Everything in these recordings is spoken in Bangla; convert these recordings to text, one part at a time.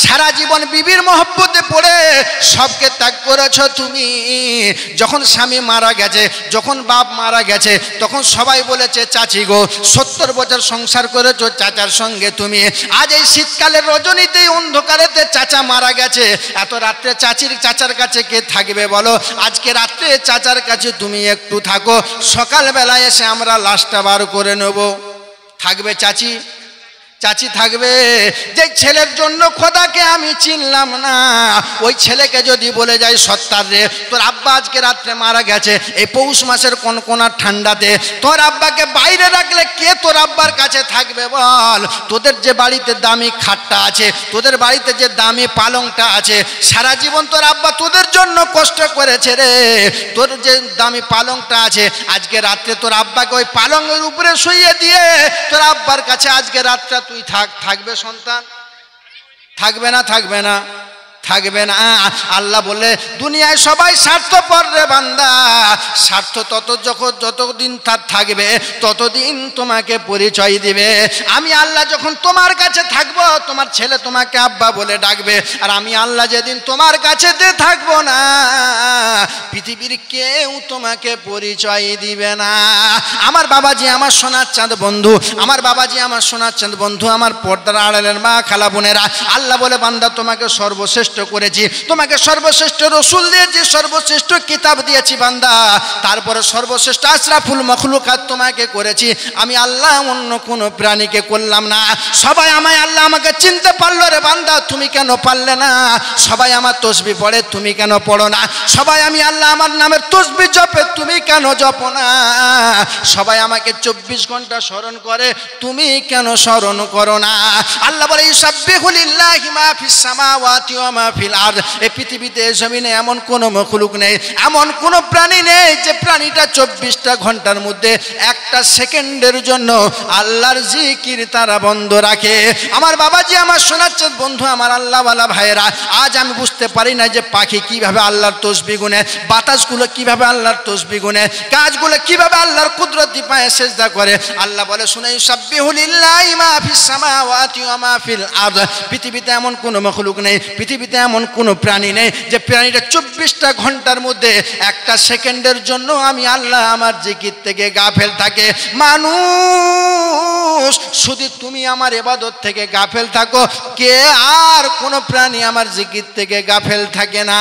সারা জীবন বিবির মহব্বতে পড়ে সবকে ত্যাগ করেছো তুমি। যখন স্বামী মারা গেছে, যখন বাপ মারা গেছে, তখন সবাই বলেছে চাচি গো 70 বছর সংসার করেছো চাচার সঙ্গে তুমি। আজ এই শীতকালের রজনীতে অন্ধকারেতে চাচা মারা গেছে, এত রাত্রে চাচার কাছে কে থাকবে বলো? আজকে রাত্রে চাচার কাছে তুমি একটু থাকো, সকালবেলায় এসে আমরা লাশটা বার করে নেব। থাকবে চাচি? চাচি থাকবে? যে ছেলের জন্য খোদাকে আমি চিনলাম না, ওই ছেলেকে যদি বলে যাই সত্তার রে তোর আব্বা আজকে রাত্রে মারা গেছে, এই পৌষ মাসের কনকনা ঠান্ডাতে তোর আব্বাকে বাইরে রাখলে কে তোর আব্বার কাছে থাকবে বল? তোদের যে বাড়িতে দামি খাটটা আছে, তোদের বাড়িতে যে দামি পালংটা আছে, সারা জীবন তোর আব্বা তোদের জন্য কষ্ট করেছে রে। তোর যে দামি পালংটা আছে, আজকে রাত্রে তোর আব্বাকে ওই পালংয়ের উপরে শুইয়ে দিয়ে তোর আব্বার কাছে আজকে রাতটা তুই থাকবে সন্তান? থাকবে না? থাকবে না? থাকবে না। আল্লাহ বলে দুনিয়ায় সবাই স্বার্থপর রে বান্দা, স্বার্থ যতদিন তার থাকবে ততদিন তোমাকে পরিচয় দিবে। আমি আল্লাহ যখন তোমার কাছে থাকবো, তোমার ছেলে তোমাকে আব্বা বলে ডাকবে, আর আমি আল্লাহ যেদিন তোমার কাছে থাকবো না, পৃথিবীর কেউ তোমাকে পরিচয় দিবে না। আমার বাবাজি আমার সোনার চাঁদ বন্ধু, আমার বাবাজি আমার সোনার চাঁদ বন্ধু, আমার পর্দার আড়ালের মা খালা বোনেরা, আল্লাহ বলে বান্দা তোমাকে সর্বশ্রেষ্ঠ করেছি, তোমাকে সর্বশ্রেষ্ঠ রসুল দিয়েছি, সর্বশ্রেষ্ঠ কিতাব দিয়েছি বান্দা, তারপরে সর্বশ্রেষ্ঠ আশরাফুল মখলুকাত তোমাকে করেছি। আমি আল্লাহ অন্য কোনো প্রাণীকে করলাম না। সবাই আল্লাহ আমাকে চিনতে পারলো রে বান্দা, তুমি কেন পারলে না? সবাই আমার তসবিহ পড়ে, তুমি কেন পড়ো না? সবাই আমি আল্লাহ আমার নামের তসবিহ জপে, তুমি কেন জপো না? সবাই আমাকে 24 ঘন্টা স্মরণ করে, তুমি কেন স্মরণ করো না? আল্লাহ বলে ইউসাব্বিহু লিল্লাহি মা ফিস সামাওয়াতি ওয়া মা ফিল আরদ। এই পৃথিবীতে জমিনে এমন কোনো মখলুক নেই, এমন কোনো প্রাণী নেই যে প্রাণীটা 24টা ঘন্টার মধ্যে একটা সেকেন্ডের জন্য আল্লাহর জিকির তারা বন্ধ রাখে। আমার বাবাজি আমার সোনার চাঁদ বন্ধু, আমার আল্লাহওয়ালা ভাইয়েরা, আজ আমি বুঝতে পারি না যে পাখি কিভাবে আল্লাহর তসবিহ গুনে, বাতাসগুলো কিভাবে আল্লাহর তসবিহ গুনে, গাছগুলো কিভাবে আল্লাহর কুদরতি পায়ে সেজদা করে। আল্লাহ বলে শুনে ইউসাব্বিহু লিল্লাহি মা ফিস সামাওয়াতি ওয়া মা ফিল আরদ। পৃথিবীতে এমন কোনো মখলুক নেই, পৃথিবীতে এমন কোনো প্রাণী নেই যে প্রাণীটা 24টা ঘন্টার মধ্যে একটা সেকেন্ডের জন্য আমি আল্লাহ আমার জিকির থেকে গাফেল থাকে। মানুষ শুধু তুমি আমার ইবাদত থেকে গাফেল থাকো, কে আর কোনো প্রাণী আমার জিকির থেকে গাফেল থাকে না।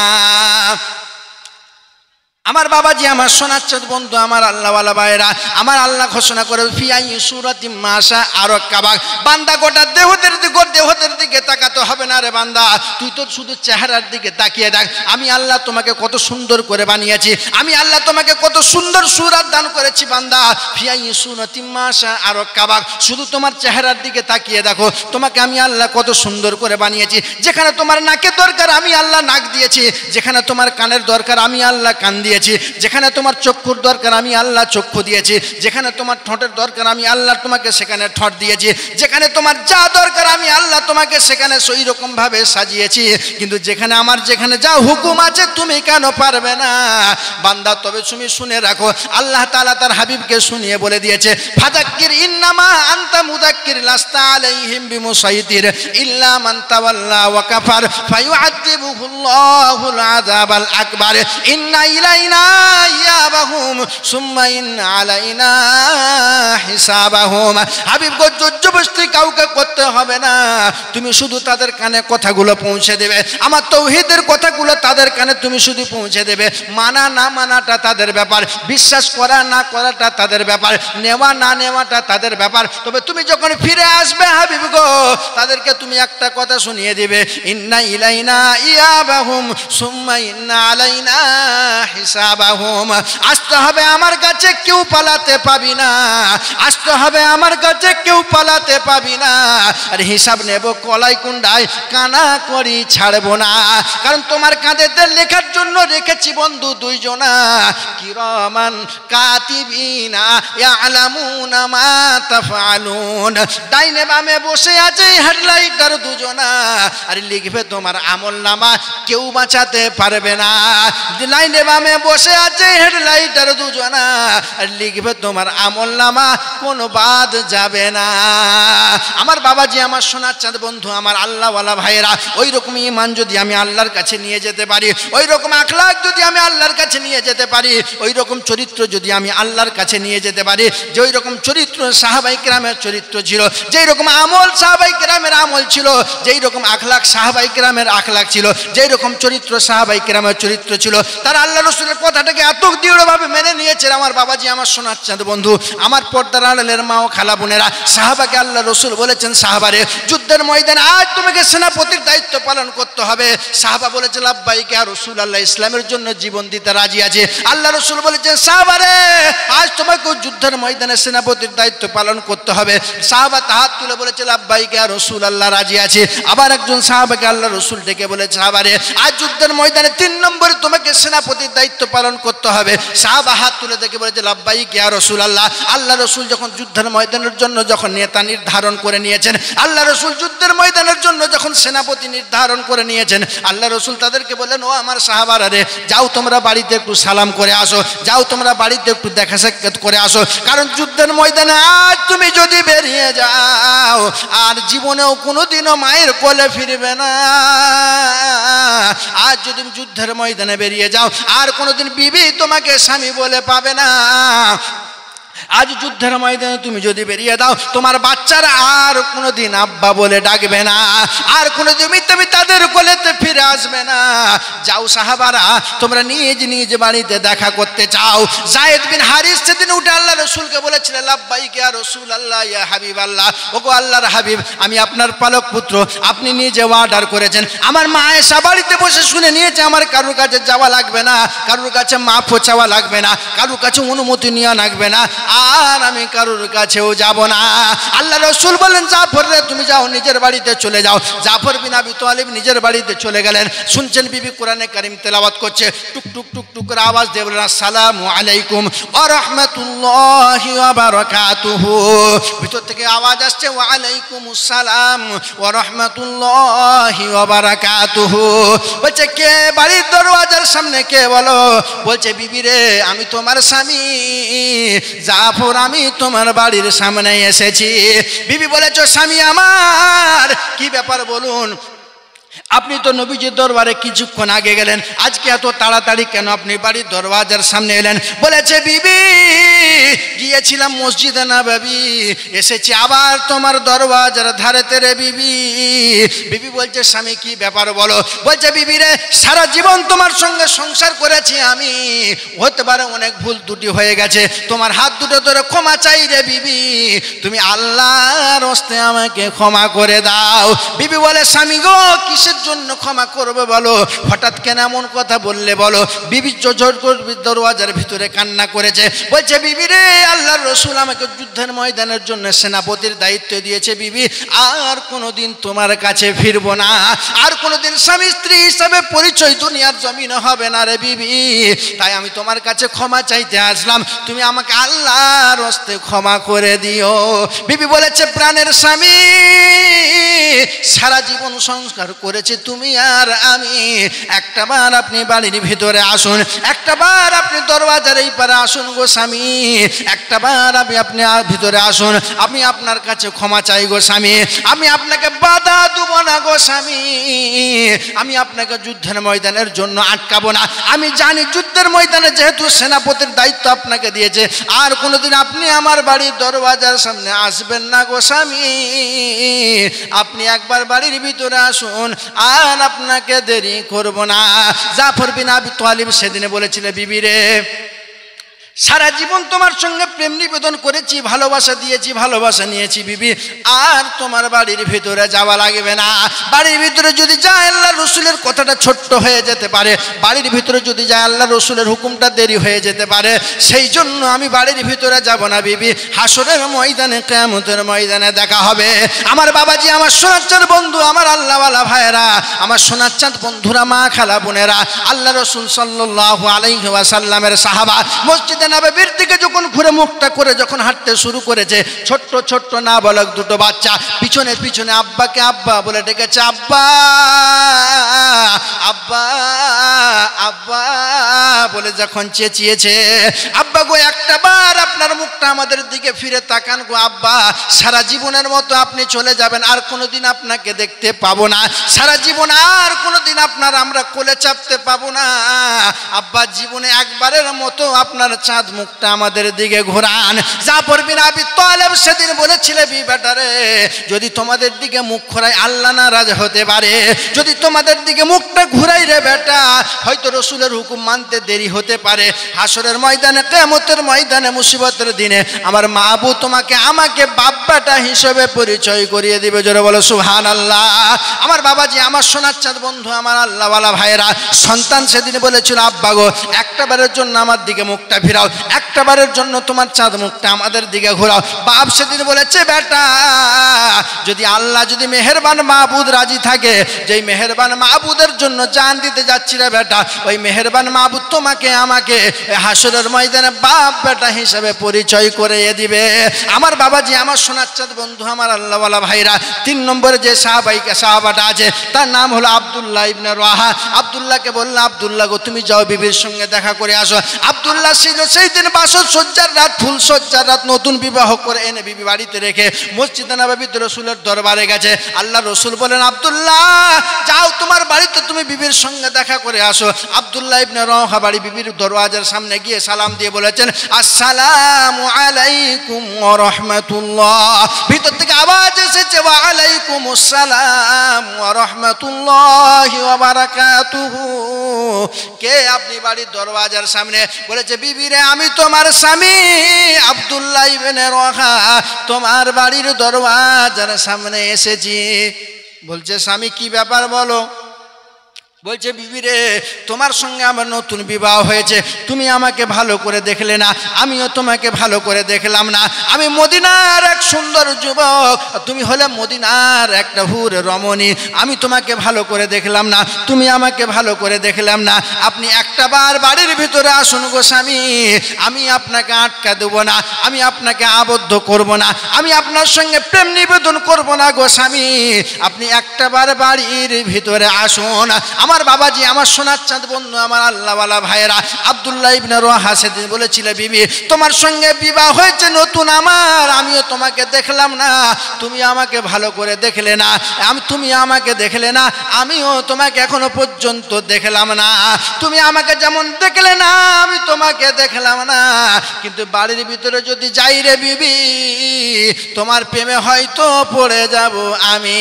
আমার বাবাজি আমার সোনার চাঁদ বন্ধু, আমার আল্লাহওয়ালা ভাইরা, আমার আল্লাহ ঘোষণা করে ফিয়াই সূরাতি মাশা আর কাবাক। বান্দা গোটা দেহদের দিকে তাকাতে হবে না রে বান্দা, তুই তো শুধু চেহারার দিকে তাকিয়ে দেখ। আমি আল্লাহ তোমাকে কত সুন্দর করে বানিয়েছি, আমি আল্লাহ তোমাকে কত সুন্দর সূরা দান করেছি বান্দা। ফিয়াই সূরাতি মাশা আর কাবাক, শুধু তোমার চেহারার দিকে তাকিয়ে দেখো, তোমাকে আমি আল্লাহ কত সুন্দর করে বানিয়েছি। যেখানে তোমার নাকের দরকার আমি আল্লাহ নাক দিয়েছি, যেখানে তোমার কানের দরকার আমি আল্লাহ কান দিয়েছি, যেখানে তোমার চক্ষুর দরকার আমি আল্লাহ চক্ষু দিয়েছি, যেখানে তোমার ঠোঁটের দরকার আমি আল্লাহ তোমাকে সেখানে ঠোঁট দিয়েছি, যেখানে তোমার যা দরকার আমি আল্লাহ তোমাকে সেখানে সেই রকম ভাবে সাজিয়েছি। কিন্তু যেখানে যা হুকুম আছে তুমি কেন পারবে না বান্দা? তবে তুমি শুনে রাখো, আল্লাহ তাআলা তার হাবিবকে শুনিয়ে বলে দিয়েছে, ফাযাক্কির ইন্নামা আনতা মুযাক্কির লাস্তা আলাইহিম বিমুসাইতির ইল্লা মান তাওয়াল্লা ওয়া কাফার ফায়ুআযিবুহুল্লাহুল আযাবাল আকবার ইন্না ইলাইনা ইয়াবাহুম সুম্মা ইন্না আলাইনা হিসাবাহুম। হাবিব গো, জবরদস্তি কাউকে করতে হবে না, তুমি শুধু তাদের কানে কথাগুলো পৌঁছে দেবে, আমার তাওহীদের কথাগুলো তাদের কানে তুমি শুধু পৌঁছে দেবে। মানা না মানাটা তাদের ব্যাপার, বিশ্বাস করা না করাটা তাদের ব্যাপার, নেওয়া না নেওয়াটা তাদের ব্যাপার। তবে তুমি যখন ফিরে আসবে হাবিব গো, তাদেরকে তুমি একটা কথা শুনিয়ে দিবে, ইন্না ইলাইনা ইয়াবাহুম সুম্মা ইন্না আলাইনা হিসাবাহুম। আসতে হবে আমার কাছে, কেউ পালাতে পাবি না, আসতে হবে আমার কাছে, কেউ পালাতে পাবি না। আর হিসাব নেব কলাই কুন্ডায়, কানা করি ছাড়বো না। কারণ তোমার কাঁধেতে লেখার জন্য রেখেছি বন্ধু দুইজনা, কিরামান কাতিবিনা ইয়ালামুনা মা তাফআলুন। ডাইনে বামে বসে আছে হেডলাইটার দুজনা, আর লিখবে তোমার আমলনামা, কেউ বাঁচাতে পারবে না। লাইনে বামে বসে আছে হেডলাইটার দুজনা, লিখবে তোমার আমলনামা, কোনো বাদ যাবে না। আমার বাবাজি, আমার সোনার চাঁদ বন্ধু, আমার আল্লাহওয়ালা ভাইয়েরা, ওই রকম ঈমান যদি আমি আল্লাহর কাছে নিয়ে যেতে পারি, ওই রকম আখলাক যদি আমি আল্লাহর কাছে নিয়ে যেতে পারি, ওই রকম চরিত্র যদি আমি আল্লাহর কাছে নিয়ে যেতে পারি, যে ওই রকম চরিত্র সাহাবায়ে কেরামের চরিত্র ছিল, যেই রকম আমল সাহাবায়ে কেরামের আমল ছিল, যেই রকম আখলাক সাহাবায়ে কেরামের আখলাক ছিল, যেই রকম চরিত্র সাহাবায়ে কেরামের চরিত্র ছিল, তারা আল্লাহ রাসূলের কথাটাকে এত দৃঢ়ভাবে মেনে নিয়েছে। আমার বাবাজি, আমার সোনার চাঁদ বন্ধু, আমার পর্দার আড়ালের মা ও খালা বোনেরা, সাহাবাকে আল্লাহ রাসূল বলেছেন, সাহাবারে যুদ্ধের ময়দানে আজ তোমাকে সেনাপতির দায়িত্ব পালন করতে হবে। সাহাবা বলেছে, লাব্বাইক ইয়া রাসূলুল্লাহ, ইসলামের জন্য জীবন দিতে রাজি আছে। আল্লাহ রাসূল বলেছেন, সাহাবারে আজ তোমাকে যুদ্ধের ময়দানে সেনাপতির দায়িত্ব পালন করতে হবে। সাহাবা হাত তুলে বলেছে, লাব্বাইক ইয়া রাসূলুল্লাহ, রাজি আছে। আবার একজন সাহাবাকে আল্লাহ রাসূল ডেকে বলেছে, সাহাবারে আজ যুদ্ধের ময়দানে 3 নম্বরে তোমাকে সেনাপতির দায়িত্ব পালন করতে হবে। সাহাবা হাত তুলে দেখে বলেছে, লাব্বাইক ইয়া রাসূলুল্লাহ। আল্লাহ রাসূল যখন যুদ্ধের ময়দানের জন্য যখন নেতা নির্ধারণ করে নিয়েছেন, আল্লাহ রাসূল যুদ্ধের ময়দানের জন্য যখন সেনাপতি নির্ধারণ করে নিয়েছেন, আল্লাহ রাসূল তাদেরকে বললেন, ও আমার সাহাবারা রে, যাও তোমরা বাড়িতে একটু সালাম করে আসো, যাও তোমরা বাড়িতে একটু দেখা সাক্ষাৎ করে আসো, কারণ যুদ্ধের ময়দানে আজ তুমি যদি বেরিয়ে যাও আর জীবনেও কোনোদিনও মায়ের কোলে ফিরবে না। আজ যদি যুদ্ধের ময়দানে বেরিয়ে যাও আর কোনোদিন বিবি তোমাকে স্বামী বলে পাবে না। আজ যুদ্ধের ময়দানে তুমি যদি বেরিয়ে দাও, তোমার বাচ্চারা আর কোনোদিন আব্বা বলে ডাকবে না, আর কোনোদিন তুমি তাদের কোলেতে ফিরে আসবে না। যাও সাহাবারা, তোমরা নিজ নিজ বাড়িতে দেখা করতে চাও। যায়েদ বিন হারিস সেদিন উঠে আল্লাহ রাসূলকে বলেছিলেন, লাব্বাইক ইয়া রাসূলুল্লাহ, ইয়া হাবিবাল্লাহ, ওগো আল্লাহর হাবিব, আমি আপনার পালক পুত্র, আপনি নিজে অর্ডার করেছেন। আমার মা আয়েশা বাড়িতে বসে শুনে নিয়েছে, আমার কারোর কাছে যাওয়া লাগবে না, কারোর কাছে মাফও চাওয়া লাগবে না, কারোর কাছে অনুমতি নেওয়া লাগবে না, আর আমি কারোর কাছেও যাব না। আল্লাহ রাসূল বলেন, জাফর রে তুমি যাও, নিজের বাড়িতে চলে যাও। জাফর বিন আবি তালিব নিজের বাড়িতে চলে গেলেন। শুনছেন বিবি কোরআনে কারীম তেলাওয়াত করছে, টুক টুক টুক টুক করে আওয়াজ দিয়ে বলেন, আসসালামু আলাইকুম ওয়া রাহমাতুল্লাহি ওয়া বারাকাতুহু। ভিতর থেকে আওয়াজ আসছে, ওয়া আলাইকুমুস সালাম ওয়া রাহমাতুল্লাহি ওয়া বারাকাতুহু। বলছে, কে বাড়ির দরওয়াজার সামনে, কে বলো? বলছে, বিবি রে, আমি তোমার স্বামী জাফর, আমি তোমার বাড়ির সামনে এসেছি। বিবি বলেছ, স্বামী আমার, কি ব্যাপার বলুন? আপনি তো নবীজির দরবারে কিছুক্ষণ আগে গেলেন, আজকে এত তাড়াতাড়ি কেন আপনি বাড়ির দরওয়াজার সামনে এলেন? বলেছে, বিবি গিয়েছিলাম মসজিদে নববী, এসেছি আবার তোমার দরওয়াজার ধারেতে রে বিবি। বিবি বলছে, স্বামী কি ব্যাপার বলো? বলছে, বিবি রে, সারা জীবন তোমার সঙ্গে সংসার করেছি আমি, হতে পারে অনেক ভুল ত্রুটি হয়ে গেছে, তোমার হাত দুটো ধরে ক্ষমা চাই রে বিবি, তুমি আল্লাহর হস্তে আমাকে ক্ষমা করে দাও। বিবি বলে, স্বামী গো, কিসের জন্য ক্ষমা করবে বলো? হঠাৎ কেন এমন কথা বললে বলো? বিবি জোর করে দরওয়াজার ভিতরে কান্না করেছে। বলছে, বিবি রে, আল্লাহর রাসূল আমাকে যুদ্ধের ময়দানের জন্য সেনাপতির দায়িত্ব দিয়েছে বিবি, আর কোনোদিন তোমার কাছে ফিরবো না, আর কোনোদিন স্বামী স্ত্রী হিসাবে পরিচয় দুনিয়ার জমিনে হবে না রে বিবি, তাই আমি তোমার কাছে ক্ষমা চাইতে আসলাম, তুমি আমাকে আল্লাহর হস্তে ক্ষমা করে দিও। বিবি বলেছে, প্রাণের স্বামী, সারা জীবন সংস্কার করেছে তুমি আর আমি, একটাবার আপনি বাড়ির ভিতরে আসুন, একটাবার আপনি দরওয়াজার এই পারে আসুন গো স্বামী, একটাবার আপনি ভিতরে আসুন, আমি আপনার কাছে ক্ষমা চাই গো স্বামী, আমি আপনাকে বাধা দেব না গো স্বামী, আমি আপনাকে যুদ্ধের ময়দানের জন্য আটকাবো না, আমি জানি যুদ্ধের ময়দানে যেহেতু সেনাপতির দায়িত্ব আপনাকে দিয়েছে, আর কোনোদিন আপনি আমার বাড়ির দরওয়াজার সামনে আসবেন না গো স্বামী, আপনি একবার বাড়ির ভিতরে আসুন, আর আপনাকে দেরি করব না। জাফর বিন আবি তালিব সেদিনে বলেছিলেন, বিবি রে, সারা জীবন তোমার সঙ্গে প্রেম নিবেদন করেছি, ভালোবাসা দিয়েছি, ভালোবাসা নিয়েছি বিবি, আর তোমার বাড়ির ভিতরে যাওয়া লাগবে না। বাড়ির ভিতরে যদি যায় আল্লাহ রসুলের কথাটা ছোট্ট হয়ে যেতে পারে, বাড়ির ভিতরে যদি যায় আল্লাহ রসুলের হুকুমটা দেরি হয়ে যেতে পারে, সেই জন্য আমি বাড়ির ভিতরে যাব না বিবি, হাসরের ময়দানে, কিয়ামতের ময়দানে দেখা হবে। আমার বাবাজি, আমার সোনার চাঁদ বন্ধু, আমার আল্লাহওয়ালা ভাইয়েরা, আমার সোনার চাঁদ বন্ধুরা, মা খালা বোনেরা, আল্লাহ রসুল সাল্লাল্লাহু আলাইহি ওয়াসাল্লামের সাহাবা মসজিদে নববীর দিকে যখন ঘুরে মুখটা করে যখন হাঁটতে শুরু করেছে, ছোট্ট ছোট্ট নাবালক দুটো বাচ্চা পিছনে পিছনে আব্বাকে আব্বা বলে ডেকেছে, আব্বা আব্বা আব্বা বলে যখন চেঁচিয়েছে, আব্বা গো একটা বার আপনার মুখটা আমাদের দিকে ফিরে তাকান গো আব্বা, সারা জীবনের মতো আপনি চলে যাবেন, আর কোনোদিন আপনাকে দেখতে পাবো না, সারা জীবন আর কোনোদিন আপনার আমরা কোলে চাপতে পাবো না আব্বা, জীবনে একবারের মতো আপনার চাঁদ মুখটা আমাদের দিকে ঘোরান। জাফর বিন আবি তালেব সেদিন বলেছিলে, বেটারে যদি তোমাদের দিকে মুখ ঘোরাই আল্লাহ নারাজ হতে পারে, যদি তোমাদের দিকে মুখটা ঘুরাই রে বেটা, হয়তো রসুলের হুকুম মানতে দেরি হতে পারে, হাসরের ময়দানে কিয়ামতের ময়দানে মুসিবতের দিনে আমার মাহবুব তোমাকে আমাকে বাপ্পাটা হিসেবে পরিচয় করিয়ে দিবে। জোরে বলো সুবহানাল্লাহ। আমার বাবাজি, আমার সোনার চাঁদ বন্ধু, আমার আল্লাহওয়ালা ভাইরা, সন্তান সেদিন বলেছিল, আব্বা গো একটা বারের জন্য আমার দিকে মুখটা ফিরাও, একটা বারের জন্য তোমার চাঁদ মুখটা আমাদের দিকে ঘোরাও। বাপ সেদিন বলেছে, বেটা যদি আল্লাহ যদি মেহেরবান মাহবুদ রাজি থাকে, যেই মেহেরবান মাহবুদের জন্য জান দিতে যাচ্ছি রে বেটা, ওই মেহেরবান মাহবুদ তোমাকে আমাকে হাসরের ময়দানে বাপ বেটা হিসেবে পরিচয় করে দিবে। আমার বাবাজি, আমার সোনার চাঁদ বন্ধু, আমার আল্লাহওয়ালা ভাইরা, 3 নম্বরে যে সাহাবাটা আছে তার নাম হলো আব্দুল্লাহ ইবনে রাওয়াহা। আব্দুল্লাহকে বললাম, আব্দুল্লাহ গো তুমি যাও বিবির সঙ্গে দেখা করে আসো। আব্দুল্লাহ ছিল সেই দিন বাসর সজ্জার রাত, ফুল সজ্জার রাত, নতুন বিবাহ করে এনে বিবি বাড়িতে রেখে মসজিদে নববীতে রসুলের দরবারে গেছে। আল্লাহ রসুল বলেন, আব্দুল্লাহ যাও তোমার বাড়িতে তুমি বিবির সঙ্গে দেখা করে আসো। আব্দুল্লাহ ইবনে রাওয়াহা বাড়ি বিবির দরওয়াজার সামনে গিয়ে সালাম দিয়ে বলেছেন, আসসালামু আলাইকুম ওয়া রাহমাতুল্লাহ। ভিতর থেকে আওয়াজ এসেছে, ওয়া আলাইকুমুস সালাম ওয়া রাহমাতুল্লাহি ওয়া বারাকাতুহু। কে আপনি বাড়ির দরওয়াজার সামনে? বলেছে, বিবি রে আমি তোমার স্বামী আব্দুল্লাহ ইবনে রাওয়াহা তোমার বাড়ির দরওয়াজার সামনে এসেছি। বলছে, স্বামী কি ব্যাপার বলো? বলছে, বিবি রে তোমার সঙ্গে আমার নতুন বিবাহ হয়েছে, তুমি আমাকে ভালো করে দেখলে না, আমিও তোমাকে ভালো করে দেখলাম না। আমি মদিনার এক সুন্দর যুবক, তুমি হলে মদিনার একটা হুর রমণী, আমি তোমাকে ভালো করে দেখলাম না, তুমি আমাকে ভালো করে দেখলাম না। আপনি একটা বার বাড়ির ভিতরে আসুন গো স্বামী, আমি আপনাকে আটকা দেবো না, আমি আপনাকে আবদ্ধ করব না, আমি আপনার সঙ্গে প্রেম নিবেদন করব না গো স্বামী, আপনি একটা বার বাড়ির ভিতরে আসুন। আমার বাবাজি, আমার সোনার চাঁদ বন্ধু, আমার আল্লাহওয়ালা ভাইরা, আব্দুল্লাহ ইবনে রাওয়াহা সেদিন বলেছিল, বিবি তোমার সঙ্গে বিবাহ হয়েছে নতুন আমার, আমিও তোমাকে দেখলাম না, তুমি আমাকে ভালো করে দেখলে না, তুমি আমাকে দেখলে না, আমিও তোমাকে এখনো পর্যন্ত দেখলাম না, তুমি আমাকে যেমন দেখলে না আমি তোমাকে দেখলাম না, কিন্তু বাড়ির ভিতরে যদি যাই রে বিবি তোমার প্রেমে হয়তো পড়ে যাব আমি।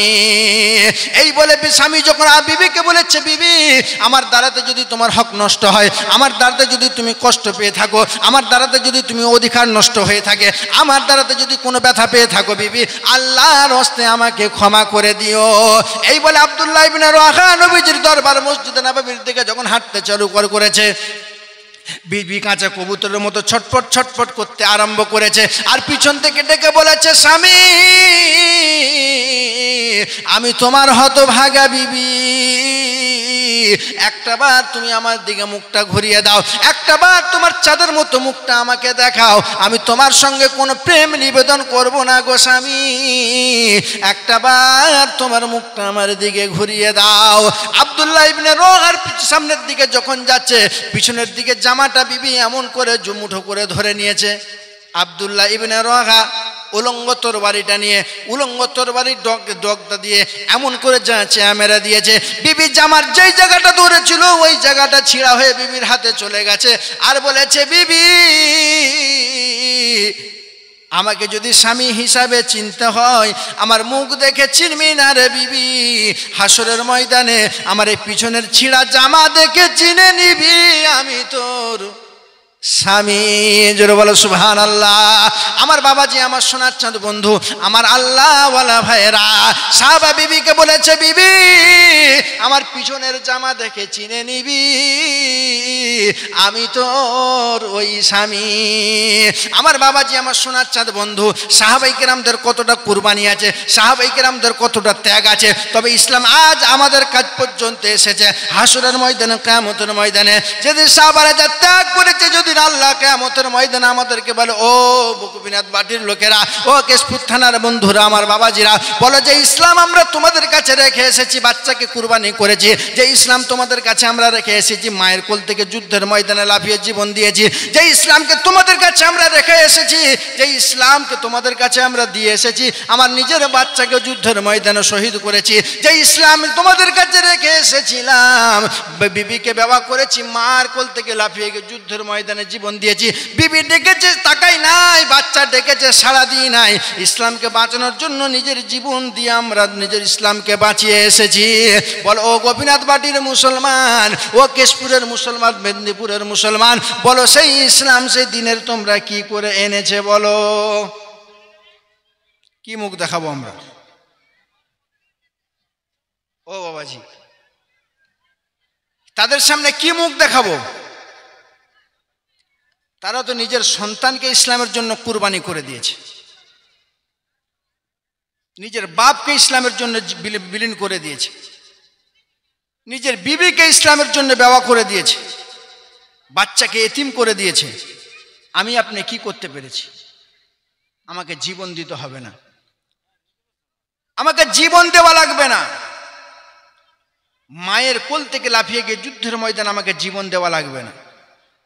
এই বলে স্বামী যখন বিবিকে বলেছে, বিবি আমার দ্বারাতে যদি তোমার হক নষ্ট হয়, আমার দ্বারাতে যদি তুমি কষ্ট পেয়ে থাকো, আমার দ্বারাতে যদি তুমি অধিকার নষ্ট হয়ে থাকে, আমার দ্বারাতে যদি কোনো ব্যথা পেয়ে থাকো, বিবি আল্লাহর হস্তে আমাকে ক্ষমা করে দিও। এই বলে আব্দুল্লাহ ইবনে রাওয়াহা নবীজির দরবার মসজিদে নববীর দিকে যখন হাঁটতে চালু করেছে, বিবি কাঁচা কবুতরের মতো ছটফট ছটফট করতে আরম্ভ করেছে, আর পিছন থেকে ডেকে বলেছে, স্বামী আমি তোমার হতভাগা বিবি, একটা বার তুমি আমার দিকে মুখটা ঘুরিয়ে দাও, একটা বার তোমার চাঁদের মতো মুখটা আমাকে দেখাও, আমি তোমার সঙ্গে কোনো প্রেম নিবেদন করব না গো স্বামী, একটা বার তোমার মুখটা আমার দিকে ঘুরিয়ে দাও। আব্দুল্লাহ ইবনে রাওয়াহার সামনের দিকে যখন যাচ্ছে, পিছনের দিকে জামাটা বিবি এমন করে মুঠো করে ধরে নিয়েছে। আব্দুল্লাহ ইবনে রাওয়াহা উলঙ্গ তরবারিটা নিয়ে, উলঙ্গ তরবারির ডগটা দিয়ে এমন করে মেরে দিয়েছে, বিবি জামার যেই জায়গাটা ধরেছিল ওই জায়গাটা ছিঁড়া হয়ে বিবির হাতে চলে গেছে, আর বলেছে, বিবি আমাকে যদি স্বামী হিসাবে চিনতে হয় আমার মুখ দেখে চিনবি না রে বিবি, হাসরের ময়দানে আমার এই পিছনের ছিঁড়া জামা দেখে চিনে নিবি আমি তোর স্বামী। জোরে বলো সুবহানাল্লাহ। আমার বাবাজি, আমার সোনার চাঁদ বন্ধু, আমার আল্লাহওয়ালা ভাইরা, সাহাবা বিবিকে বলেছে, বিবি আমার পিছনের জামা দেখে চিনে নিবি আমি তোর ওই স্বামী। আমার বাবাজি, আমার সোনার চাঁদ বন্ধু, সাহাবাই কেরামদের কতটা কুরবানি আছে, সাহাবাই কেরামদের কতটা ত্যাগ আছে, তবে ইসলাম আজ আমাদের কাছ পর্যন্ত এসেছে। হাসরের ময়দানে, কিয়ামতের ময়দানে যেদিন সাহাবারা যা ত্যাগ করেছে, যদি আল্লাহ কিয়ামতের ময়দানে আমাদেরকে বলে, ও বকুবিনাথ বাটির লোকেরা, ও কেশপুর থানার বন্ধুরা, আমার বাবাজিরা, বলো যে ইসলাম আমরা তোমাদের কাছে রেখে এসেছি, বাচ্চাকে কুরবানি কুরবানি করেছি, যে ইসলাম তোমাদের কাছে আমরা রেখে এসেছি, মায়ের কোল থেকে যুদ্ধের ময়দানে লাফিয়ে জীবন দিয়েছি, যে ইসলামকে তোমাদের কাছে আমরা রেখে এসেছি, যে ইসলামকে তোমাদের কাছে আমরা দিয়ে এসেছি, আমার নিজের বাচ্চাকে যুদ্ধের ময়দানে শহীদ করেছি, যে ইসলাম তোমাদের কাছে রেখে এসেছিলাম, বিবিকে বিবাহ করেছি, মার কোল থেকে লাফিয়ে গিয়ে যুদ্ধের ময়দানে জীবন দিয়েছি, বিবি ডেকেছে তাকাই নাই, বাচ্চা ডেকেছে সাড়া দিই নাই, ইসলামকে বাঁচানোর জন্য নিজের জীবন দিয়ে আমরা নিজের ইসলামকে বাঁচিয়ে এসেছি। বলো ও গোপীনাথ বাটির মুসলমান, ও কেশপুরের মুসলমান, মেদিনীপুরের মুসলমান, বলো সেই ইসলাম সেই দিনের তোমরা কি করে এনেছে? বলো কি মুখ দেখাবো আমরা? ও বাবাজি, তাদের সামনে কি মুখ দেখাবো? তারা তো নিজের সন্তানকে ইসলামের জন্য কুরবানি করে দিয়েছে, নিজের বাপকে ইসলামের জন্য বিলীন করে দিয়েছে, নিজের বিবিকে ইসলামের জন্য বিবাহ করে দিয়েছে, বাচ্চাকে এতিম করে দিয়েছে। আমি আপনি কি করতে পেরেছি? আমাকে জীবন দিতে হবে না, আমাকে জীবন দেওয়া লাগবে না, মায়ের কোল থেকে লাফিয়ে গিয়ে যুদ্ধের ময়দানে আমাকে জীবন দেওয়া লাগবে না,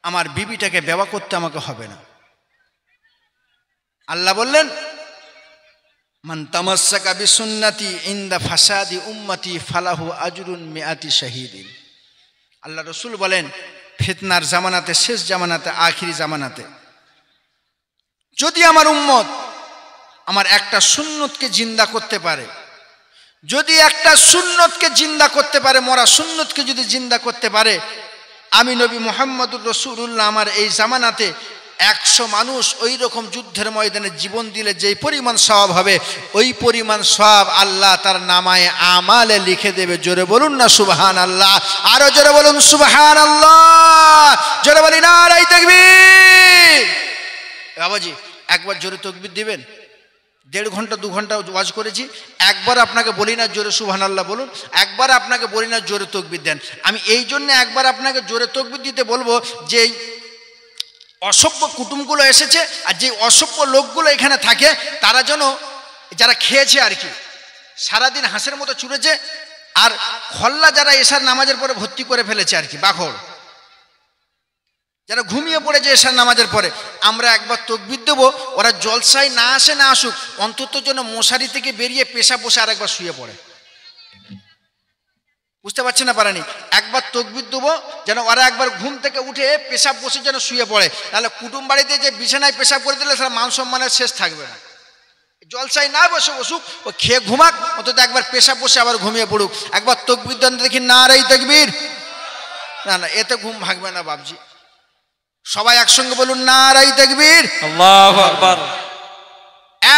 আমার বিবিটাকে বিবাহ করতে আমাকে হবে না। আল্লাহ বললেন, মান তামাসসাকা বিসুন্নতি ইনদা ফাসাদি উম্মতি ফালাহু আজরুন মিআতি শাহীদিন। আল্লাহ রাসূল বলেন, ফিতনার জামানাতে, শেষ জামানাতে, আখিরি জামানাতে যদি আমার উম্মত আমার একটা সুন্নতকে জিন্দা করতে পারে, যদি একটা সুন্নতকে জিন্দা করতে পারে, মরা সুন্নতকে যদি জিন্দা করতে পারে, আমি নবী মুহাম্মদুর রাসূলুল্লাহ আমার এই জামানাতে 100 মানুষ ওই রকম যুদ্ধের ময়দানে জীবন দিলে যেই পরিমাণ সওয়াব হবে, ওই পরিমাণ সওয়াব আল্লাহ তার নামায়ে আমালে লিখে দেবে। জোরে বলুন না সুবহানাল্লাহ, আরো জোরে বলুন সুবহানাল্লাহ, জোরে বলি নারায়ে তাকবীর। বাবাজি একবার জোরে তাকবীর দিবেন। 1.5 ঘন্টা 2 ঘন্টা ওয়াজ করেছি, একবার আপনাকে বলি না জোরে সুবহানাল্লাহ বলুন, একবার আপনাকে বলি না জোরে তাকবীর দেন। আমি এই জন্য একবার আপনাকে জোরে তাকবীর দিতে বলবো, যে অসভ্য কুটুমগুলো এসেছে আর যে অসভ্য লোকগুলো এখানে থাকে, তারা যেন, যারা খেয়েছে আর কি, সারাদিন হাঁসের মতো চুরেছে, আর খল্লা যারা এশার নামাজের পরে ভর্তি করে ফেলেছে আর কি, বাখর যারা ঘুমিয়ে পড়েছে এশার নামাজের পরে, আমরা একবার তাকবীর দেবো, ওরা জলসায় না আসে না আসুক, অন্তত যেন মশারি থেকে বেরিয়ে পেশা বসে আর একবার শুয়ে পড়ে। বুঝতে পারছেন না পারেনি? একবার তাকবীর দেবো যেন ওরা একবার ঘুম থেকে উঠে পেশাব বসে যেন শুয়ে পড়ে, তাহলে কুটুম বাড়িতে যে বিছানায় পেশাব করে দিলে সেটা মান সম্মানের শেষ থাকবে না। জলসায় না বসে বসুক, ও খেয়ে ঘুমাক, অন্তত একবার পেশাব বসে আবার ঘুমিয়ে পড়ুক। একবার তাকবীর দেন দেখি, নারায়ে তাকবীর। না না, এতে ঘুম ভাগবে না বাবজি। সবাই একসঙ্গে বলুন নারায়ে তাকবীর, আল্লাহু আকবার।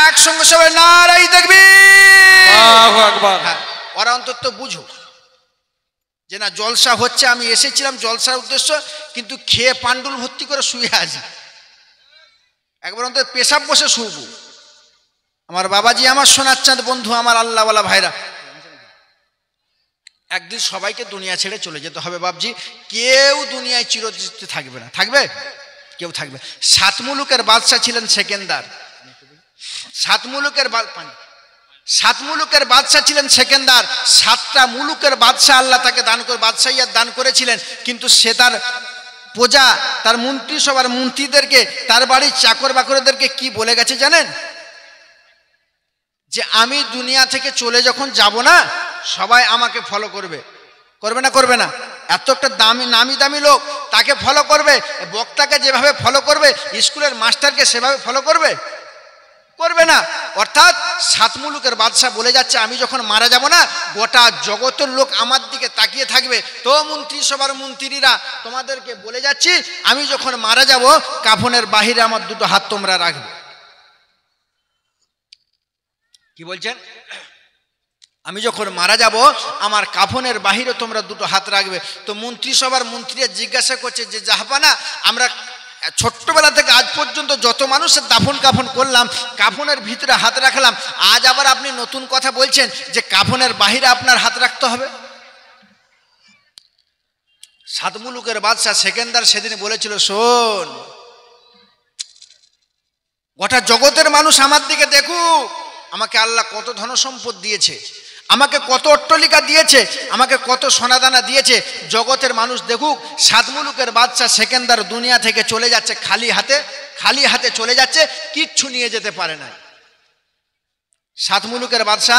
একসঙ্গে সবাই নারায়ে তাকবীর, আল্লাহু আকবার। ওরা অন্তত বুঝুক যে না, জলসা হচ্ছে, আমি এসেছিলাম জলসার উদ্দেশ্য, কিন্তু খেয়ে পান্ডুল ভর্তি করে শুয়ে আছি, একবার অন্তত পেশাব বসে শুব। আমার বাবাজি, আমার সোনার চাঁদ বন্ধু, আমার আল্লাহওয়ালা ভাইরা, একদিন সবাইকে দুনিয়া ছেড়ে চলে যেতে হবে বাবজি। কেউ দুনিয়ায় চিরস্থায়ী থাকবে না, থাকবে? কেউ থাকবে। 7 মুলুকের বাদশা ছিলেন সেকেন্দার, 7 মুলুকের বাদশা ছিলেন সেকেন্দার। 7টা মুলুকের বাদশা আল্লাহ তাকে দান করে, বাদশাহিয়াত দান করেছিলেন, কিন্তু সে তার প্রজা, তার মন্ত্রিসভার মন্ত্রীদেরকে, তার বাড়ির চাকর বাকরদেরকে কি বলে গেছে জানেন? যে আমি দুনিয়া থেকে চলে যখন যাব না, সবাই আমাকে ফলো করবে। করবে না? করবে না? এত একটা নামি দামি লোক, তাকে ফলো করবে, বক্তাকে যেভাবে ফলো করবে, স্কুলের মাস্টারকে সেভাবে ফলো করবে? করবে না। অর্থাৎ 7 মুলুকের বাদশা বলে যাচ্ছে, আমি যখন মারা যাব না, গোটা জগতের লোক আমার দিকে তাকিয়ে থাকবে। তো মন্ত্রিসভার মন্ত্রীরা, তোমাদেরকে বলে যাচ্ছি, আমি যখন মারা যাব, কাফনের বাহিরে আমার 2টো হাত তোমরা রাখবে। কি বলছেন? আমি যখন মারা যাব, আমার কাফনের বাহিরে তোমরা 2টো হাত রাখবে। তো মন্ত্রিসভার মন্ত্রীরা জিজ্ঞাসা করছে যে জাহাপানা, আমরা ছোট্টবেলা থেকে আজ পর্যন্ত যত মানুষের দাফন কাফন করলাম, কাফনের ভিতরে হাত রাখলাম, আজ আবার আপনি নতুন কথা বলছেন যে কাফনের বাহিরে আপনার হাত রাখতে হবে? 7 মুলুকের বাদশা সেকেন্দার সেদিন বলেছিল, শোন, গোটা জগতের মানুষ আমার দিকে দেখুক, আমাকে আল্লাহ কত ধন সম্পদ দিয়েছে, আমাকে কত অট্টালিকা দিয়েছে, আমাকে কত সোনাদানা দিয়েছে। জগতের মানুষ দেখুক, সাত মুলুকের বাদশা সেকেন্দার দুনিয়া থেকে চলে যাচ্ছে খালি হাতে চলে যাচ্ছে, কিচ্ছু নিয়ে যেতে পারে না। সাত মুলুকের বাদশা,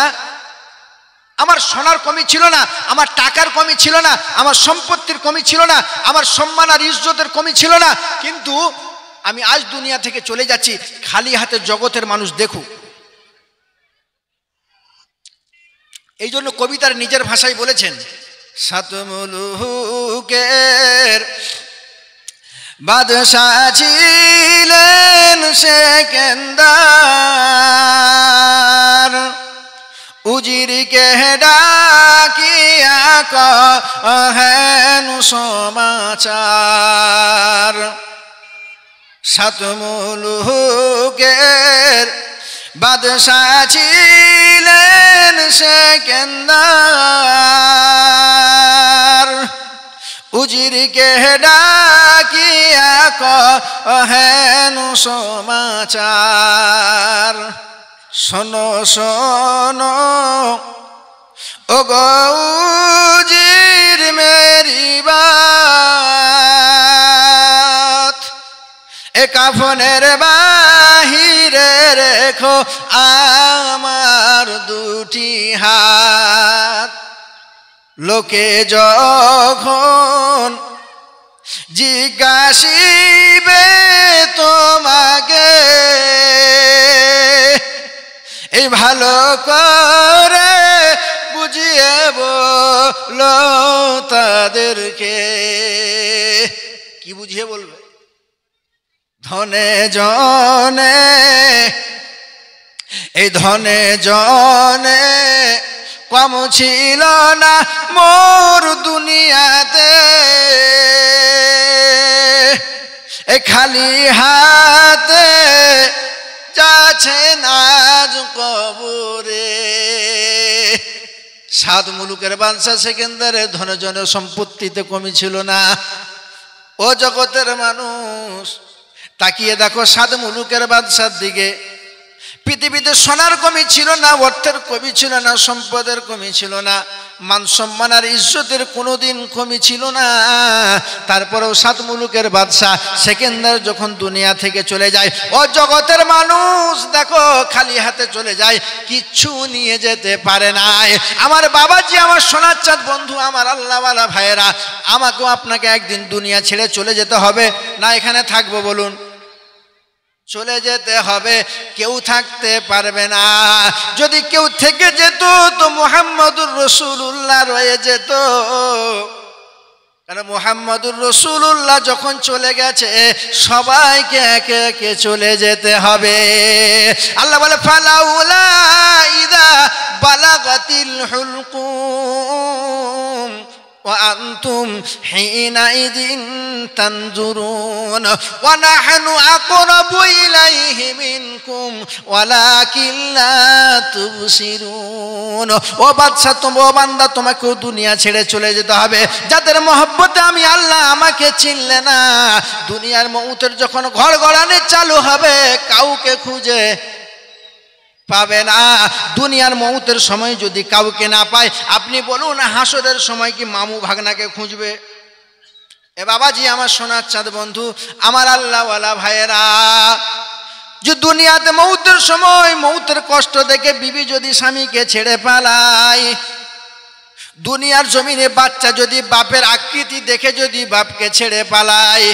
আমার সোনার কমি ছিল না, আমার টাকার কমি ছিল না, আমার সম্পত্তির কমি ছিল না, আমার সম্মান আর ইজ্জতের কমি ছিল না, কিন্তু আমি আজ দুনিয়া থেকে চলে যাচ্ছি খালি হাতে। জগতের মানুষ দেখুক। এই জন্য কবিতার নিজের ভাষায় বলেছেন, সাত মুলুকের বাদশা ছিলেন সেকেন্দার, উজিরকে ডাকিয়া কহেন সমাচার। সাত মুলুকের বাদশা ছিলেন সেকেন্দার, উজিরকে ডাকিয়া কহেন সমাচার। শোনো শোনো ও গৌজির মেরি বাত, এ কাফনের বাহিরে রেখো আমার দুটি হাত। লোকে যখন জিজ্ঞাসিবে তোমাকে, এই ভালো করে বুঝিয়ে বলো তাদেরকে। কি বুঝিয়ে বলবে? ধনে জনে, এই ধনে জনে কম ছিল না মোর দুনিয়াতে, এ খালি হাতে যাচ্ছে নাজ কবরে। সাত মুলুকের বাদশা সেকেন্দারের ধনে জনে সম্পত্তিতে কমি ছিল না। ও জগতের মানুষ, তাকিয়ে দেখো সাত মুলুকের বাদশার দিকে। পৃথিবীতে সোনার কমি ছিল না, অর্থের কমি ছিল না, সম্পদের কমি ছিল না, মান সম্মান আর ইজ্জতের কোনোদিন কমি ছিল না। তারপরেও সাত মুলুকের বাদশা সেকেন্দার যখন দুনিয়া থেকে চলে যায়, ও জগতের মানুষ দেখো খালি হাতে চলে যায়, কিচ্ছু নিয়ে যেতে পারে নাই। আমার বাবাজি, আমার সোনার চাঁদ বন্ধু, আমার আল্লাহওয়ালা ভাইয়েরা, আমাকেও আপনাকে একদিন দুনিয়া ছেড়ে চলে যেতে হবে না? এখানে থাকবো বলুন? চলে যেতে হবে, কেউ থাকতে পারবে না। যদি কেউ থেকে যেত তো মুহাম্মদুর রাসূলুল্লাহ রয়ে যেত, কারণ মুহাম্মদুর রাসূলুল্লাহ যখন চলে গেছে সবাইকে একে একে চলে যেতে হবে। আল্লাহ বলে, ফালাউলা ইযা বালাগাতিল হুলকুম وأنتم حينئذ تنظرون ونحن أقرب إليه منكم ولكن لا تبصرون। ও বাদশা, ও বান্দা, তোমাকে দুনিয়া ছেড়ে চলে যেতে হবে। যাদের মহব্বতে আমি আল্লাহ আমাকে চিনলে না, দুনিয়ার মউতের যখন ঘড়ঘড়ানি চালু হবে কাউকে খুঁজে পাবে না। দুনিয়ার মউতের সময় যদি কাউকে না পায়, আপনি বলুন হাসরের সময় কি মামু ভাগনাকে খুঁজবে? এ বাবাজি, আমার সোনার চাঁদ বন্ধু, আমার আল্লাহওয়ালা ভাইয়েরা, যে দুনিয়াতে মউতের সময় মউতের কষ্ট দেখে বিবি যদি স্বামীকে ছেড়ে পালায়, দুনিয়ার জমিনে বাচ্চা যদি বাপের আকৃতি দেখে যদি বাপকে ছেড়ে পালায়,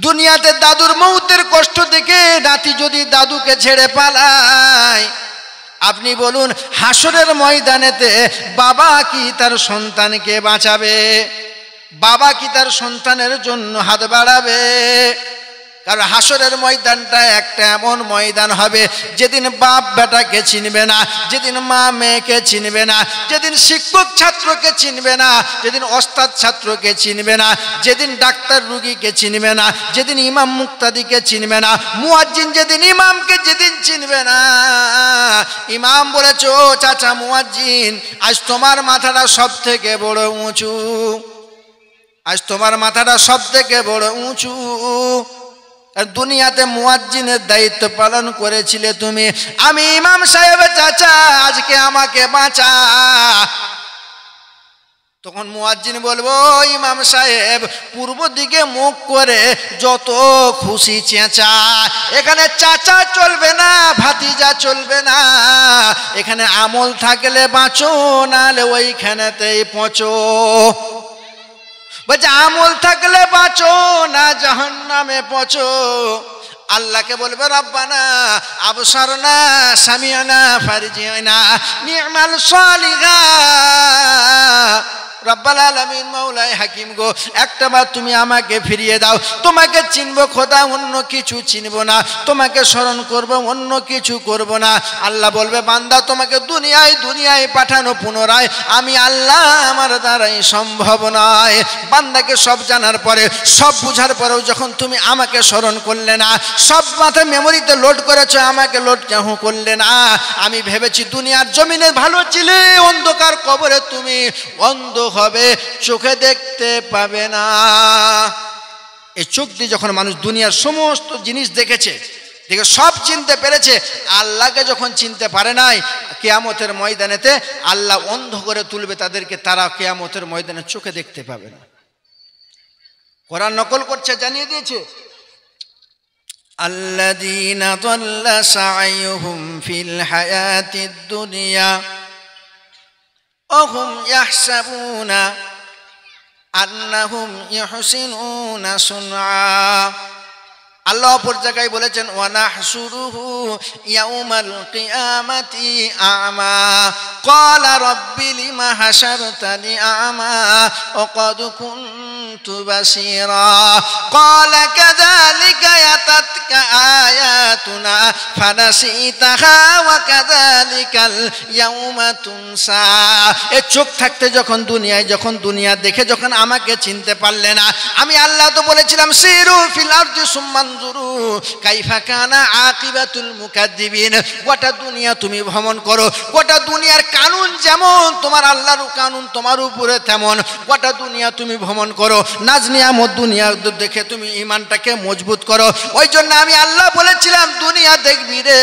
দুনিয়াতে দাদুর মউতের কষ্ট দেখে নাতি যদি দাদুকে ছেড়ে পালায়, আপনি বলুন হাসরের ময়দানেতে বাবা কি তার সন্তানকে বাঁচাবে? বাবা কি তার সন্তানের জন্য হাত বাড়াবে? কারণ হাসরের ময়দানটা একটা এমন ময়দান হবে যেদিন বাপ বেটাকে চিনবে না, যেদিন মা মেয়েকে চিনবে না, যেদিন শিক্ষক ছাত্রকে চিনবে না, যেদিন ওস্তাদ ছাত্রকে চিনবে না, যেদিন ডাক্তার রুগীকে চিনবে না, যেদিন ইমাম মুক্তাদিকে চিনবে না, মুয়াজ্জিন যেদিন ইমামকে যেদিন চিনবে না। ইমাম বলেছে, ও চাচা মুয়াজ্জিন, আজ তোমার মাথাটা সব থেকে বড় উঁচু, আজ তোমার মাথাটা সব থেকে বড় উঁচু। দুনিয়াতে মুয়াজ্জিনের দায়িত্ব পালন করেছিলে তুমি। আমি ইমাম সাহেব চাচা, আজকে আমাকে বাঁচা। তখন মুয়াজ্জিন বলবো, ইমাম সাহেব পূর্ব দিকে মুখ করে যত খুশি চেঁচা। এখানে চাচা চলবে না, ভাতিজা চলবে না। এখানে আমল থাকলে বাঁচো, নাহলে ওইখানেতেই পচো। বলছে আমল থাকলে বাঁচো, না জাহান্নামে পচো। আল্লাহকে বলবে রব্বানা আবসারনা সামিআনা ফারজিনা নি'মাল সালিহা। রব্বুল আলামিন মাওলাই হাকিম গো, একটাবার তুমি আমাকে ফিরিয়ে দাও। তোমাকে চিনবো খোদা, অন্য কিছু চিনবো না। তোমাকে স্মরণ করব, অন্য কিছু করব না। আল্লাহ বলবে বান্দা তোমাকে দুনিয়ায় পাঠানো পুনরায় আমি আল্লাহ আমার দ্বারাই সম্ভব নয়। বান্দাকে সব জানার পরে, সব বুঝার পরেও যখন তুমি আমাকে স্মরণ করলে না, সব মাথায় মেমোরিতে লোড করেছো, আমাকে লোড কেন করলে না? আমি ভেবেছি দুনিয়ার জমিনে ভালো ছিলে, অন্ধকার কবরে তুমি অন্ধ হবে, চোখে দেখতে পাবে না। এই চোখ দিয়ে যখন মানুষ দুনিয়ার সমস্ত জিনিস দেখেছে, দেখে সব চিনতে পেরেছে, আল্লাহকে যখন চিনতে পারে নাই, কিয়ামতের ময়দানেতে আল্লাহ অন্ধ করে তুলবে তাদেরকে। তারা কিয়ামতের ময়দানে চোখে দেখতে পাবে না। কোরআন নকল করছে, জানিয়ে দিয়েছে আল্লাযীনা দাল্লা সা'য়ুহুম ফিল হায়াতিদ দুনিয়া وهم يحسبون أنهم يحسنون صنعا। আল্লাহ অপর জায়গায় বলেছেন ওয়ানাহশুরুহু ইয়াউমাল কিয়ামাতি আ'মা ক্বালা রাব্বি লিমা হাশারতানি আ'মা ওয়া ক্বাদ কুনতু বাসীরা ক্বালা কাযালিকা আতাতকা আয়াতুনা ফানাসিতাহা ওয়া কাযালিকাল ইয়াউমা তুনসা। এ চোখ থাকতে যখন দুনিয়া দেখে যখন আমাকে চিনতে পারলে না, আমি আল্লাহ তো বলেছিলাম সিরু ফিল আরদি সুম্মা কাইফা কানা আকিবাতুল মুকাদ্দিবিন। গোটা দুনিয়া তুমি ভ্রমণ করো, গোটা দুনিয়ার কানুন যেমন তোমার আল্লাহর কানুন তোমার উপরে তেমন, গোটা দুনিয়া তুমি ভ্রমণ করো, নাজ নিয়ামত দুনিয়া দেখে তুমি ঈমানটাকে মজবুত করো। ওই জন্য আমি আল্লাহ বলেছিলাম দুনিয়া দেখবি রে,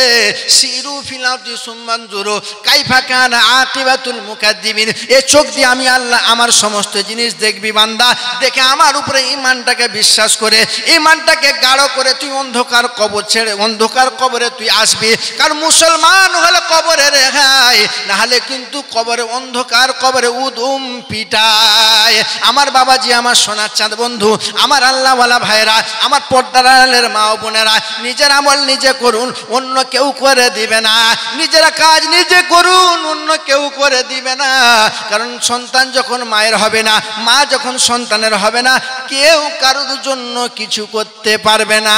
সিরু ফিল আরদি সুম্মা নজুরু কাইফা কানা আকিবাতুল মুকাদ্দিবিন। এই চোখ দিয়ে আমি আল্লাহ আমার সমস্ত জিনিস দেখবি বান্দা, দেখে আমার উপরে ঈমানটাকে বিশ্বাস করে, ঈমানটাকে গাঢ় করে তুই অন্ধকার কবর ছেড়ে অন্ধকার কবরে তুই আসবি। কারণ মুসলমান হলে কবরে রেহাই, না হলে কিন্তু কবরে অন্ধকার কবরে উদুম পিটায়। আমার বাবাজি, আমার সোনার চাঁদ বন্ধু, আমার আল্লাহওয়ালা ভাইরা, আমার পর্দার আড়ালের মা ও বোনেরা, নিজের আমল নিজে করুন, অন্য কেউ করে দিবে না। নিজেরা কাজ নিজে করুন, অন্য কেউ করে দিবে না। কারণ সন্তান যখন মায়ের হবে না, মা যখন সন্তানের হবে না, কেউ কারোর জন্য কিছু করতে পারবে না।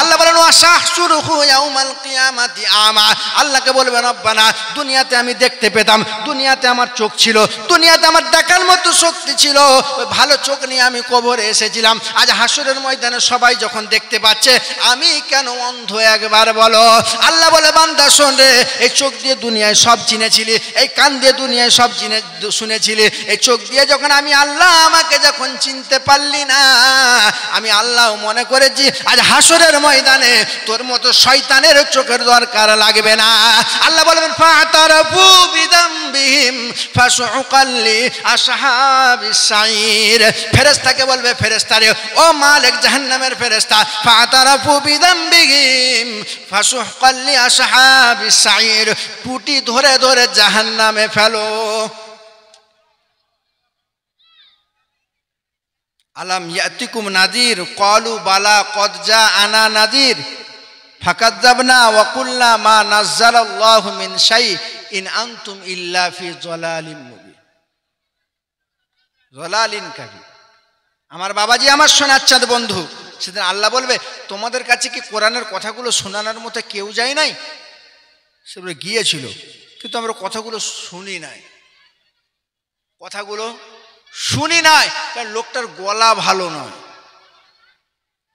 আল্লাহ বলেন ওয়াসাহশুরুহু ইয়াউমাল কিয়ামাতি আমা। আল্লাহকে বলবেন রব্বানা দুনিয়াতে আমি দেখতে পেতাম, দুনিয়াতে আমার চোখ ছিল, দুনিয়াতে আমার দেখার মতো শক্তি ছিল, ওই ভালো চোখ নিয়ে আমি কবরে এসেছিলাম। আজ হাসরের ময়দানে সবাই যখন দেখতে পাচ্ছে, আমি কেন অন্ধ একবার বলো? আল্লাহ বলে বান্দা শোন রে, এই চোখ দিয়ে দুনিয়ায় সব চিনেছিলি, এই কান দিয়ে দুনিয়ায় সব শুনেছিলি, এই চোখ দিয়ে যখন আমি আল্লাহ আমাকে যখন চিনতে পারলি না, আমি আল্লাহ মনে করেছি আজ হাসরের ময়দানে তোর মতো শয়তানের চোখের দরকার লাগবে না। আল্লাহ বলবেন ফাতারাফু বিদামবিহিম ফাসুকাল লিআসহাবিস সাইর। ফেরেশতাকে বলবে ফেরেশতারে, ও মালিক জাহান্নামের ফেরেশতা, ফাতারাফু বিদামবিহিম ফাসুকাল লিআসহাবিস সাইর, টুটি ধরে ধরে জাহান্নামে ফেলো। আলাম ইয়াতিকুম নাদির ক্বালু বালা কদ জাআনা নাদির ফাকাযাবনা ওয়া কুল্লা মা নাযালাল্লাহু মিন শাই ইন আনতুম ইল্লা ফি যালালিন মুবিন। যালালিন কাবীর। আমার বাবাজি, আমার সোনার চাঁদ বন্ধু, সেদিন আল্লাহ বলবে তোমাদের কাছে কি কোরআনের কথাগুলো শোনানোর মতো কেউ যায় নাই? সেগুলো গিয়েছিল, কিন্তু আমরা কথাগুলো শুনি নাই, কথাগুলো শুনি নাই। কারণ লোকটার গলা ভালো নয়,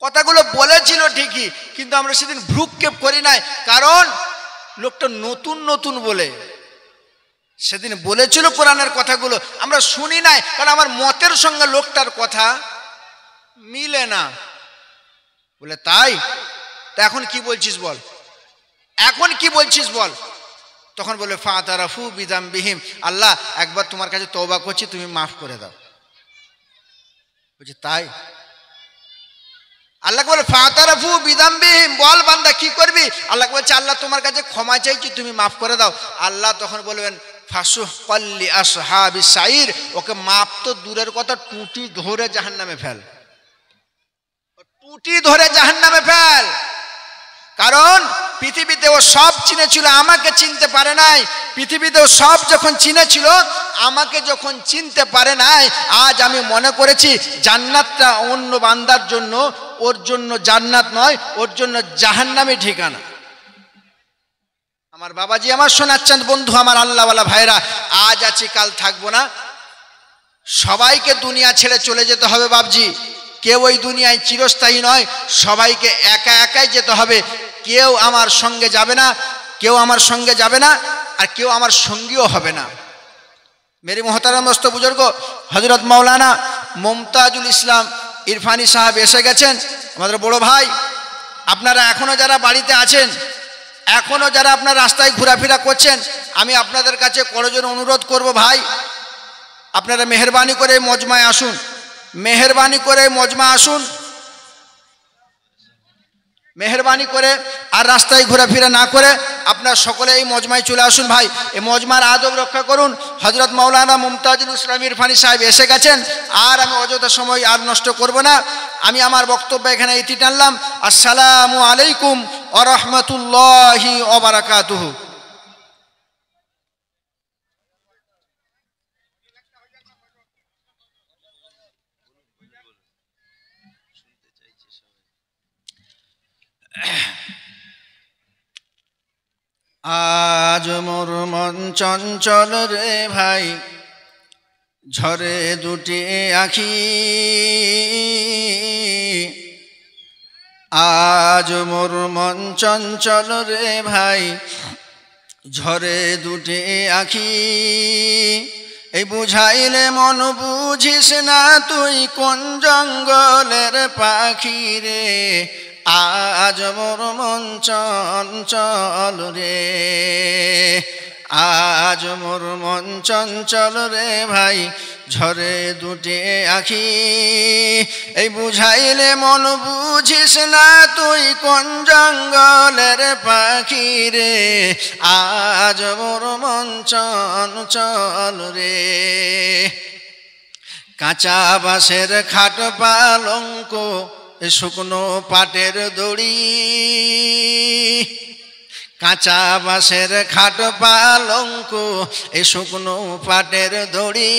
কথাগুলো বলেছিল ঠিকই, কিন্তু আমরা সেদিন ভ্রুক্ষেপ করি নাই। কারণ লোকটা নতুন নতুন বলে সেদিন বলেছিল কোরআনের কথাগুলো, আমরা শুনি নাই। কারণ আমার মতের সঙ্গে লোকটার কথা মিলে না, বলে তাই? তা এখন কি বলছিস বল, এখন কি বলছিস বল। তখন বলে ফাতারাফু বিযামবিহিম, আল্লাহ একবার তোমার কাছে তওবা করছি, তুমি মাফ করে দাও। বলছে তাই? আল্লাহ বলে ফাতারাফু বিযামবিহিম, বল বান্দা কি করবি? আল্লাহ বলছে আল্লাহ তোমার কাছে ক্ষমা চাইছি, তুমি মাফ করে দাও। আল্লাহ তখন বলবেন ফাসুহকাল লিআসহাবিস সাইর, ওকে মাপ তো দূরের কথা, টুটি ধরে জাহান্নামে ফেল, টুটি ধরে জাহান্নামে ফেল। কারণ পৃথিবীতে ও সব চিনেছিল, আমাকে চিনতে পারে নাই। পৃথিবীতে ও সব যখন চিনেছিল, আমাকে যখন চিনতে পারে নাই, আজ আমি মনে করেছি জান্নাতটা অন্য বান্দার জন্য, ওর জন্য জান্নাত নয়, ওর জন্য জাহান্নামে ঠিকানা। আমার বাবাজি আমার শোনাচ্ছেন, বন্ধু আমার, আল্লাহওয়ালা ভাইরা, আজ আছি কাল থাকবো না, সবাইকে দুনিয়া ছেড়ে চলে যেতে হবে বাবজি। কেউ ওই দুনিয়ায় চিরস্থায়ী নয়, সবাইকে একা একাই যেতে হবে। কেউ আমার সঙ্গে যাবে না, কেউ আমার সঙ্গে যাবে না, আর কেউ আমার সঙ্গীও হবে না। মেরি মোহতারাম দোস্ত বুজুর্গ, হযরত মাওলানা মুমতাজুল ইসলাম ইরফানি সাহেব এসে গেছেন, আমাদের বড় ভাই। আপনারা এখনো যারা বাড়িতে আছেন, এখনো যারা আপনার রাস্তায় ঘোরাফেরা করছেন, আমি আপনাদের কাছে করজোড়ে অনুরোধ করব, ভাই আপনারা মেহেরবানি করে মজমায় আসুন, মেহেরবানি করে মজমা আসুন, মেহেরবানি করে। আর রাস্তায় ঘোরাফেরা না করে আপনার সকলে এই মজমায় চলে আসুন ভাই, এই মজমার আদব রক্ষা করুন। হযরত মাওলানা মুমতাজুল ইসলাম ইরফানি সাহেব এসে গেছেন, আর আমি অযথা সময় আর নষ্ট করব না। আমি আমার বক্তব্য এখানে ইতি টানলাম। আসসালামু আলাইকুম ওয়া রাহমাতুল্লাহি ওয়া বারাকাতুহু। আজ মোর মন চঞ্চল রে ভাই, ঝরে দুটি আখি। আজ মোর মন চঞ্চল রে ভাই, ঝরে দুটি আখি। এই বুঝাইলে মন বুঝিস না, তুই কোন জঙ্গলের পাখি রে। আজ মোর মন চঞ্চল রে, আজ মোর মন চঞ্চল রে ভাই, ঝরে দুটি আখি। এই বুঝাইলে মন বুঝিস না, তুই কোন জঙ্গলের পাখি রে। আজ মোর মন চঞ্চল রে। কাঁচা বাঁশের খাট পালঙ্ক, শুকনো পাটের দড়ি। কাঁচা বাঁশের খাট পালঙ্ক, এই শুকনো পাটের দড়ি।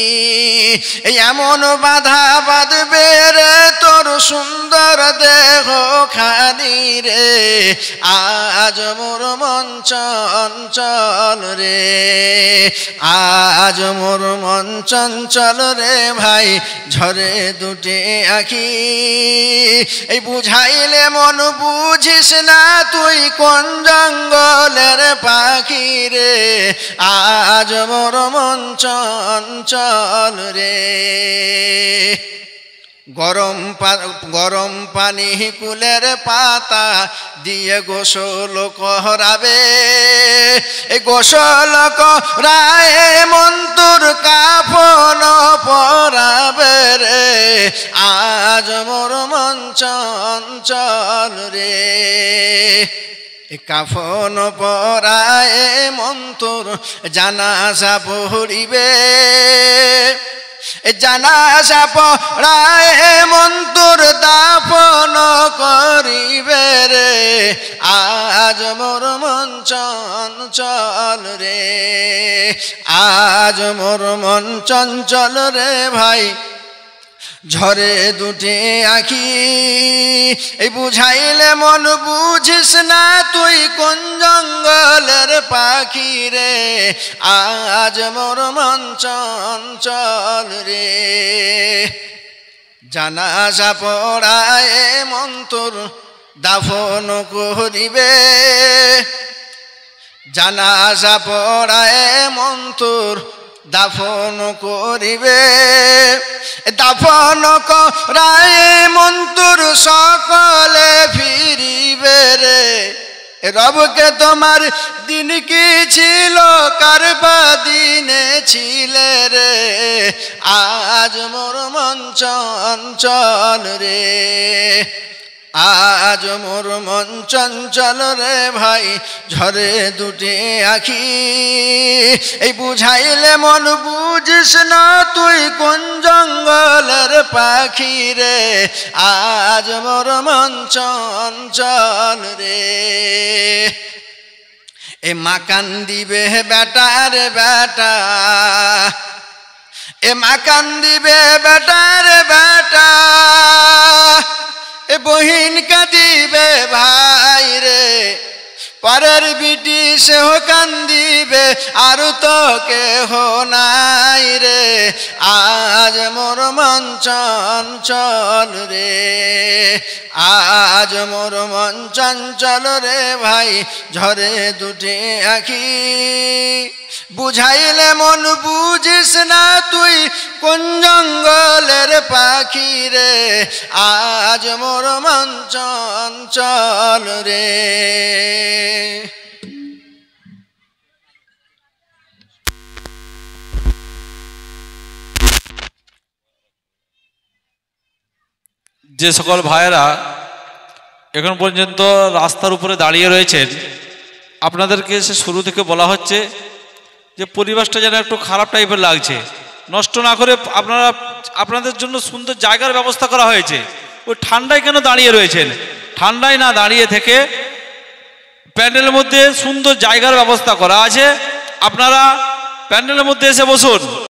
এই এমন বাধা বাঁধবে রে তোর সুন্দর দেহ খানি রে। আজ মোর মন চঞ্চল রে, আজ মোর মন চঞ্চল রে ভাই, ঝরে দুটি আখি। এই বুঝাইলে মন বুঝিস না, তুই কোন জঙ্গলের পাখি রে। আজ মোর মন চঞ্চল রে। গরম পানি কুলের পাতা দিয়ে গোসল করাবে। এই গোসল করায় মন্তুর কাফন পরাবে রে। আজ মোর মন চঞ্চল রে। কাফন পরায় মন্তুর জানাজা পড়িবে। জানাজা পড়ায় মন্তুর দাফন করিবে রে। আজ মোর মন চঞ্চল রে, আজ মোর মন চঞ্চল রে ভাই, ঝরে দুটি আখি। এই বুঝাইলে মন বুঝিস না, তুই কোন জঙ্গলের পাখি রে। আজ মোর মন চঞ্চল রে। জানাজা পড়ায় মন্তুর দাফন করিবে। জানাজা পড়ায় মন্তুর দাফন করিবে, দাফন করায় মন্তুর সকলে ফিরিবে রে। রবকে তোমার দিন কি ছিল, কারবা দিনে ছিলে রে। আজ মোর মন চঞ্চল রে, আজ মোর মন চঞ্চল রে ভাই, ঝরে দুটি আখি। এই বুঝাইলে মন বুঝিস না তুই কোন জঙ্গলের পাখি রে। আজ মোর মন চঞ্চল রে। এ মা কান্দিবে বেটা রে বেটা, এ মা কান্দিবে বেটা রে বেটা, এ বহিন কাঁদিবে ভাই রে। পরের বিটি সেহ কান্দিবে, আর তো কেহ নাই রে। আজ মোর মন চঞ্চল রে, আজ মোর মন চঞ্চল রে ভাই, ঝরে দুটি আখি। বুঝাইলে মন বুঝিস না তুই কোন জঙ্গলের পাখি রে। আজ মোর মন চঞ্চল রে। যে সকল ভাইয়েরা এখন পর্যন্ত রাস্তার উপরে দাঁড়িয়ে রয়েছেন, আপনাদেরকে সে শুরু থেকে বলা হচ্ছে যে পরিবেশটা যেন একটু খারাপ টাইপের লাগছে, নষ্ট না করে আপনারা আপনাদের জন্য সুন্দর জায়গার ব্যবস্থা করা হয়েছে। ওই ঠান্ডায় কেন দাঁড়িয়ে রয়েছেন? ঠান্ডায় না দাঁড়িয়ে থেকে প্যান্ডেলের মধ্যে সুন্দর জায়গার ব্যবস্থা করা আছে, আপনারা প্যান্ডেলের মধ্যে এসে বসুন।